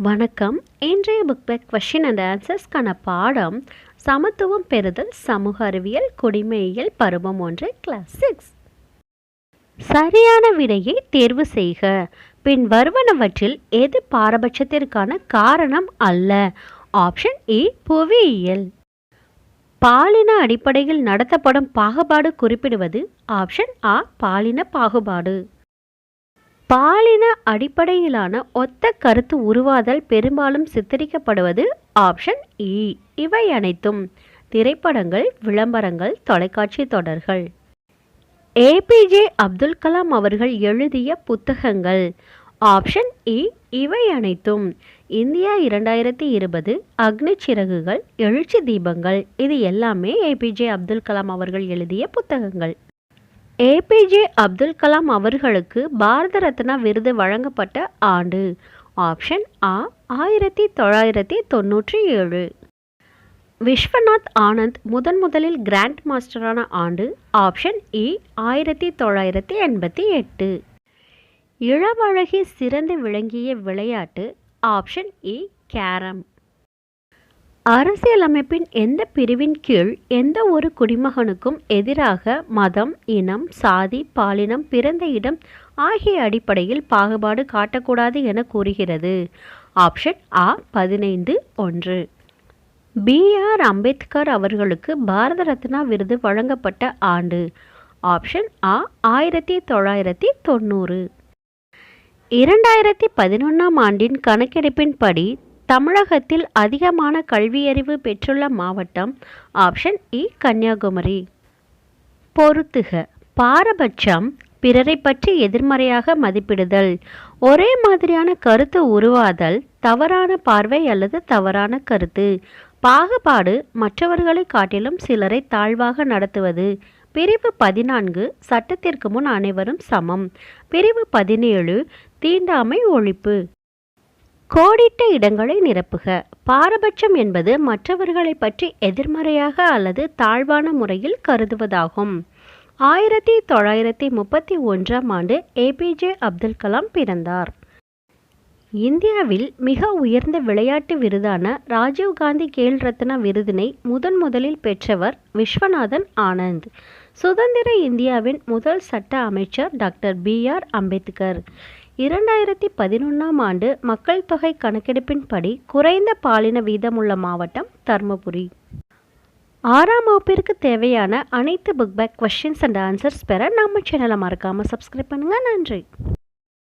வணக்கம். இன்றைய book back question and ஆன்சர்ஸ்க்கான பாடம் சமத்துவம் பெறுதல், சமூக அறிவியல், குடிமையியல், பருவம் 1, கிளாஸ் 6. சரியான விடையை தேர்வு செய்க. பின் வருவனவற்றில் எது பாரபட்சத்திற்கான காரணம் அல்ல? ஆப்ஷன் ஏ புவியியல். பாலின அடிப்படையில் நடத்தப்படும் பாகுபாடு குறிப்பிடுவது? ஆப்ஷன் ஆ பாலின பாகுபாடு. பாலின அடிப்படையிலான ஒத்த கருத்து உருவாதல் பெரும்பாலும் சித்தரிக்கப்படுவது? ஆப்ஷன் இ இவை அனைத்தும். திரைப்படங்கள், விளம்பரங்கள், தொலைக்காட்சி தொடர்கள். ஏபிஜே அப்துல் கலாம் அவர்கள் எழுதிய புத்தகங்கள்? ஆப்ஷன் இ இவை அனைத்தும். இந்தியா 2020, அக்னி சிறகுகள், எழுச்சி தீபங்கள், இது எல்லாமே ஏபிஜே அப்துல் கலாம் அவர்கள் எழுதிய புத்தகங்கள். ஏபிஜே அப்துல் கலாம் அவர்களுக்கு பாரத ரத்னா விருது வழங்கப்பட்ட ஆண்டு? ஆப்ஷன் ஆ 1997. விஸ்வநாத் ஆனந்த் முதலில் கிராண்ட் மாஸ்டரான ஆண்டு? ஆப்ஷன் இ 1988. இளவழகி சிறந்து விளங்கிய விளையாட்டு? ஆப்ஷன் இ கேரம். அரசியலமைப்பின் எந்த பிரிவின் கீழ் எந்த ஒரு குடிமகனுக்கும் எதிராக மதம், இனம், சாதி, பாலினம், பிறந்த இடம் ஆகிய அடிப்படையில் பாகுபாடு காட்டக்கூடாது என கூறுகிறது? ஆப்ஷன் ஆ 15(1). பி.ஆர். அம்பேத்கர் அவர்களுக்கு பாரத ரத்னா விருது வழங்கப்பட்ட ஆண்டு? ஆப்ஷன் ஆ 1990. 2011ஆம் ஆண்டின் கணக்கெடுப்பின்படி தமிழகத்தில் அதிகமான கல்வியறிவு பெற்றுள்ள மாவட்டம்? ஆப்ஷன் இ கன்னியாகுமரி. பொறுத்துக. பாரபட்சம், பிறரை பற்றி எதிர்மறையாக மதிப்பிடுதல், ஒரே மாதிரியான கருத்து உருவாதல், தவறான பார்வை அல்லது தவறான கருத்து. பாகுபாடு, மற்றவர்களை காட்டிலும் சிலரை தாழ்வாக நடத்துவது. பிரிவு 14 சட்டத்திற்கு முன் அனைவரும் சமம். பிரிவு 17 தீண்டாமை ஒழிப்பு. கோடிட்ட இடங்களை நிரப்புக. பாரபட்சம் என்பது மற்றவர்களை பற்றி எதிர்மறையாக அல்லது தாழ்வான முறையில் கருதுவதாகும். 1931ஆம் ஆண்டு ஏபிஜே அப்துல் கலாம் பிறந்தார். இந்தியாவில் மிக உயர்ந்த விளையாட்டு விருதான ராஜீவ்காந்தி கேல் ரத்னா விருதினை முதலில் பெற்றவர் விஸ்வநாதன் ஆனந்த். சுதந்திர இந்தியாவின் முதல் சட்ட அமைச்சர் டாக்டர் பி.ஆர். அம்பேத்கர். 2011ஆம் ஆண்டு மக்கள் தொகை கணக்கெடுப்பின்படி குறைந்த பாலின வீதமுள்ள மாவட்டம் தர்மபுரி. 6ஆம் வகுப்பிற்கு தேவையான அனைத்து book back questions and answers பெற நம்ம சேனலை மறக்காமல் சப்ஸ்கிரைப் பண்ணுங்கள். நன்றி.